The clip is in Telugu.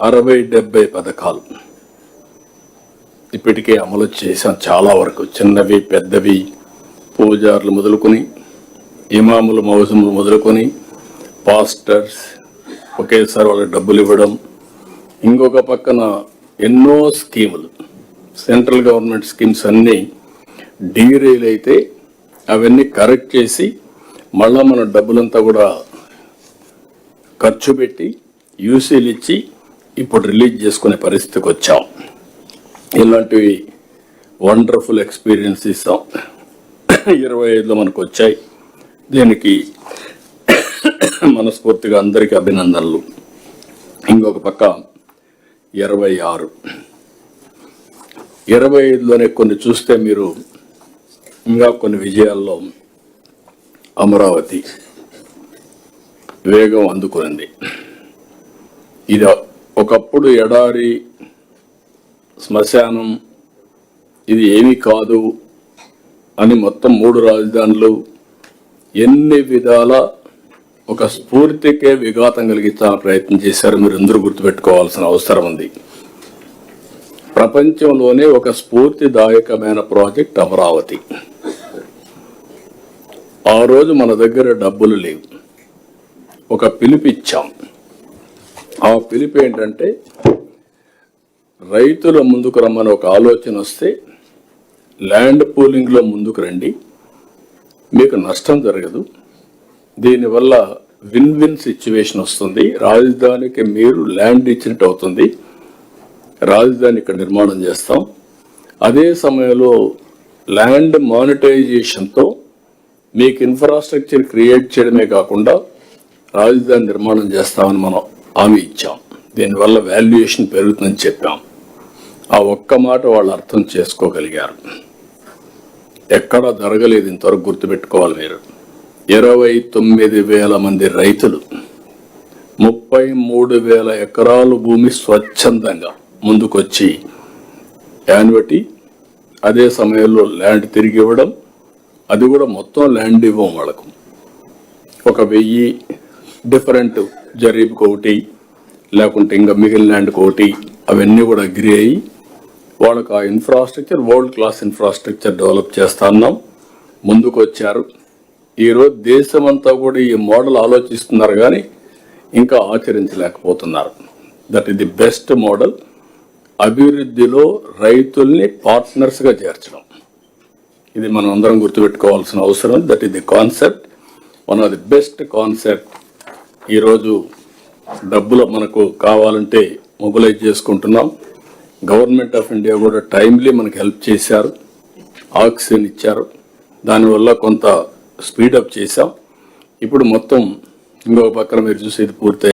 60-70 పథకాలు ఇప్పటికే అమలు చేశాం. చాలా వరకు చిన్నవి పెద్దవి, పూజారులు మొదలుకొని ఇమాములు మౌజములు మొదలుకొని పాస్టర్స్ ఒకేసారి వాళ్ళకి డబ్బులు ఇవ్వడం, ఇంకొక పక్కన ఎన్నో స్కీములు, సెంట్రల్ గవర్నమెంట్ స్కీమ్స్ అన్నీ డీరైల్ అయితే అవన్నీ కరెక్ట్ చేసి మళ్ళా మన డబ్బులంతా కూడా ఖర్చు పెట్టి యూసీలు ఇచ్చి ఇప్పుడు రిలీజ్ చేసుకునే పరిస్థితికి వచ్చాం. ఇలాంటివి వండర్ఫుల్ ఎక్స్పీరియన్స్ ఇస్తాం. 25లో మనకు వచ్చాయి. దీనికి మనస్ఫూర్తిగా అందరికీ అభినందనలు. ఇంకొక పక్క 25లోనే కొన్ని చూస్తే మీరు ఇంకా కొన్ని విజయాల్లో అమరావతి వేగం అందుకునింది. ఇది ఒకప్పుడు ఎడారి శ్మశానం, ఇది ఏమీ కాదు అని మొత్తం 3 రాజధానులు ఎన్ని విధాల ఒక స్ఫూర్తికే విఘాతం కలిగించాలని ప్రయత్నం చేశారు. మీరు అందరూ గుర్తుపెట్టుకోవాల్సిన అవసరం ఉంది. ప్రపంచంలోనే ఒక స్ఫూర్తిదాయకమైన ప్రాజెక్ట్ అమరావతి. ఆ రోజు మన దగ్గర డబ్బులు లేవు, ఒక పిలుపిచ్చాం. ఆ పిలుపు ఏంటంటే రైతుల ముందుకు రమ్మని ఒక ఆలోచన వస్తే ల్యాండ్ పూలింగ్లో ముందుకు రండి, మీకు నష్టం జరగదు, దీనివల్ల విన్ విన్ సిచ్యువేషన్ వస్తుంది, రాజధానికి మీరు ల్యాండ్ ఇచ్చినట్టు అవుతుంది, రాజధాని ఇక్కడ నిర్మాణం చేస్తాం, అదే సమయంలో ల్యాండ్ మానిటైజేషన్తో మీకు ఇన్ఫ్రాస్ట్రక్చర్ క్రియేట్ చేయడమే కాకుండా రాజధాని నిర్మాణం చేస్తామని మనం హామీ ఇచ్చాం. దీనివల్ల వాల్యుయేషన్ పెరుగుతుందని చెప్పాం. ఆ ఒక్క మాట వాళ్ళు అర్థం చేసుకోగలిగారు. ఎక్కడా జరగలేదు ఇంతవరకు, గుర్తుపెట్టుకోవాలి మీరు. 29,000 మంది రైతులు 33,000 ఎకరాలు భూమి స్వచ్ఛందంగా ముందుకొచ్చి యాన్యుటీ, అదే సమయంలో ల్యాండ్ తిరిగి ఇవ్వడం, అది కూడా మొత్తం ల్యాండ్ ఇవ్వం వాళ్ళకు, ఒక 1000 డిఫరెంట్ జరీబ్కి ఒకటి, లేకుంటే ఇంకా మిగిలిన ల్యాండ్కి ఒకటి, అవన్నీ కూడా అగ్రి అయ్యి వాళ్ళకు ఆ infrastructure, world class infrastructure develop చేస్తున్నాం. ముందుకు వచ్చారు. ఈరోజు దేశమంతా కూడా ఈ మోడల్ ఆలోచిస్తున్నారు కానీ ఇంకా ఆచరించలేకపోతున్నారు. That is the best model. అభివృద్ధిలో రైతుల్ని పార్ట్నర్స్గా చేర్చడం, ఇది మనం అందరం గుర్తుపెట్టుకోవాల్సిన అవసరం. That is the concept, one of the best concept. ఈరోజు డబ్బులు మనకు కావాలంటే మొబిలైజ్ చేసుకుంటున్నాం. గవర్నమెంట్ ఆఫ్ ఇండియా కూడా టైమ్లీ మనకు హెల్ప్ చేశారు, ఆక్సిజన్ ఇచ్చారు, దానివల్ల కొంత స్పీడప్ చేశాం. ఇప్పుడు మొత్తం ఇంకొక పక్కన మీరు చూసేది పూర్తయి